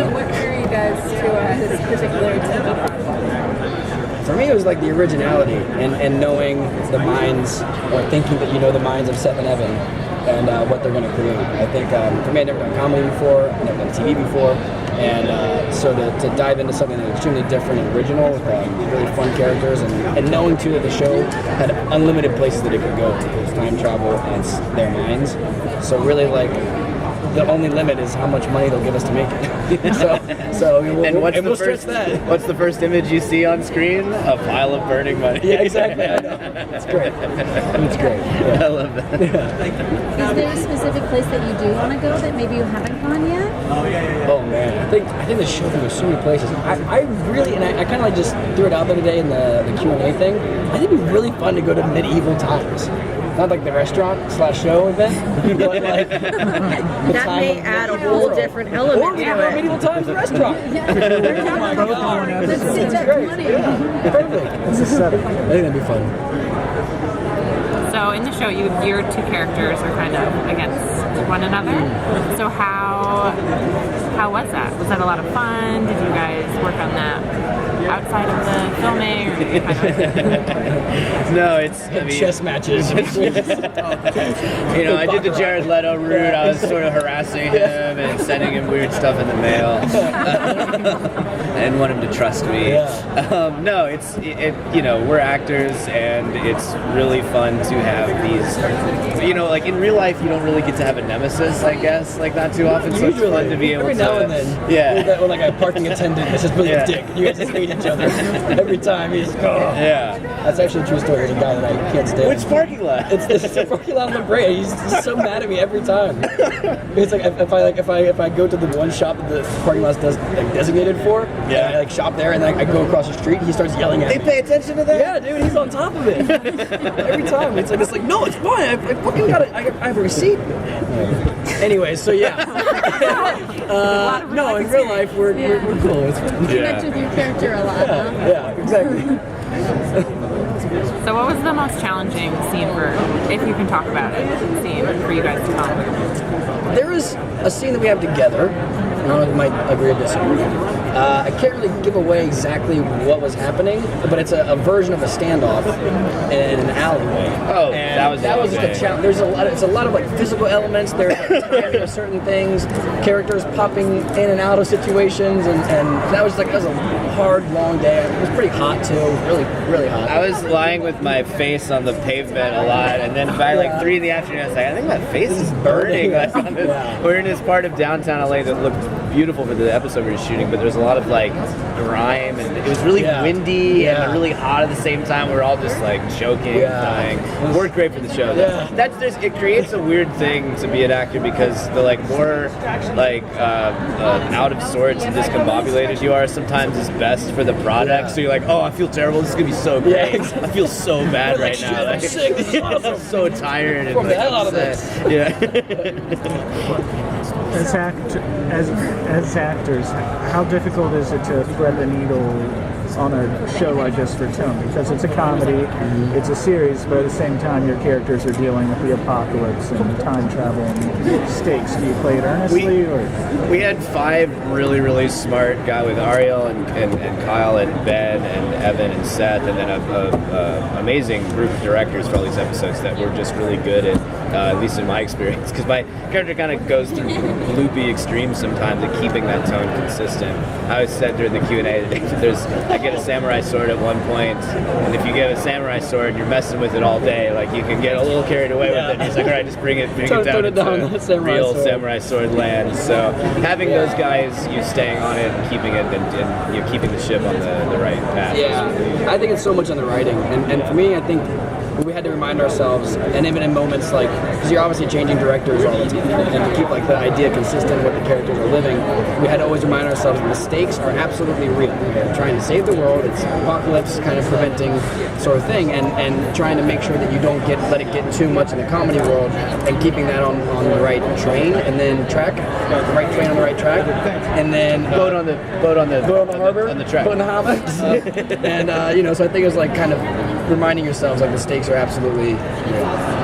So what drew you guys to this particular TV project? For me, it was like the originality and knowing the minds, or thinking that you know the minds of Seth and Evan and what they're going to create. I think for me, I'd never done comedy before, I'd never done TV before, and so to dive into something that's extremely different and original with really fun characters, and knowing too that the show had unlimited places that it could go with time travel and their minds. So really, like, the only limit is how much money they'll give us to make it. so we'll stretch that. What's the first image you see on screen? A pile of burning money. Yeah, exactly. I know. It's great. It's great. Yeah. I love that. Yeah. Is there a specific place that you do want to go that maybe you haven't gone yet? Oh man, I think the show can go so many places. I really, and I kind of like just threw it out there today in the Q&A thing. I think it'd be really fun to go to medieval times. Not like the restaurant/show event, but like that may add a whole different element or to or it. medieval times restaurant. Oh my God. Let's save that money. Perfect. It's a setup. I think that'd be fun. So in the show, your two characters are kind of against one another. So how was that? Was that a lot of fun? Did you guys work on that outside of the filming? Or did you kind of... No, it's chess matches. You know, I did the Jared Leto route. I was sort of harassing him and sending him weird stuff in the mail. I didn't want him to trust me. Yeah. No, you know, we're actors, and it's really fun to have these, you know, like in real life, you don't really get to have a nemesis, I guess, like not too often. So it's fun to be able every to. now and then. Yeah. Or like a parking attendant that's just really a dick. You guys just hate each other every time. He's Yeah. That's actually a true story. There's a guy that I can't stand. Which parking lot? It's the parking lot on La Brea. He's just so mad at me every time. It's like if I go to the one shop that the parking lot's designated for, and I like shop there, and then I go across the street, he starts yelling at me. They pay attention to that? Yeah, dude, he's on top of it every time. It's like no, it's fine. I fucking got it. I have a receipt. Anyway, so yeah. No, in real life we're cool. It's fun. You connect with your character a lot, huh? Yeah, exactly. So what was the most challenging scene if you can talk about it, scene for you guys to film? There is a scene that we have together. I don't know if you might agree or disagree. I can't really give away exactly what was happening, but it's a version of a standoff in an alleyway. Oh, and that was just a challenge. There's a lot of like physical elements. There's like, timing of certain things, characters popping in and out of situations, and that was a hard, long day. It was pretty hot too, really hot. I was lying with my face on the pavement a lot, and then by like 3 in the afternoon, I was like, I think my face is burning. Like, we're in this part of downtown LA that looked beautiful for the episode we were shooting, but there's a lot of like grime, and it was really windy and really hot at the same time. We were all just like choking and dying. It worked great for the show. It creates a weird thing to be an actor, because the like more like out of sorts and discombobulated you are sometimes is best for the product. So you're like, oh, I feel terrible. This is gonna be so great. I feel so bad right now. Like, I'm so tired and like, As actors, how difficult is it to thread the needle on a show like this for tone? Because it's a comedy, it's a series, but at the same time your characters are dealing with the apocalypse and time travel and stakes. Do you play it earnestly? We had 5 really smart guys with Ariel and Kyle and Ben and Evan and Seth, and then a amazing group of directors for all these episodes that were just really good at least in my experience, because my character kind of goes through loopy extremes sometimes at keeping that tone consistent. I said during the Q&A today, I get a samurai sword at one point, and if you get a samurai sword, you're messing with it all day. Like, you can get a little carried away with it. And he's like, all right, just bring it down to real samurai sword land. So having those guys, you staying on it and keeping it, and you keeping the ship on the right path. Yeah, I think it's so much on the writing, and for me, I think we had to remind ourselves, and even in moments like, because you're obviously changing directors all the time, and to keep like the idea consistent with the characters are living, we had to always remind ourselves that the stakes are absolutely real. We're trying to save the world, it's apocalypse kind of preventing sort of thing, and trying to make sure that you don't let it get too much in the comedy world, and keeping that on the right train, and then track, the right train on the right track, and then boat on the harbor, on the track, boat in the harbor, and so I think it was like kind of reminding yourselves like the stakes are absolutely real.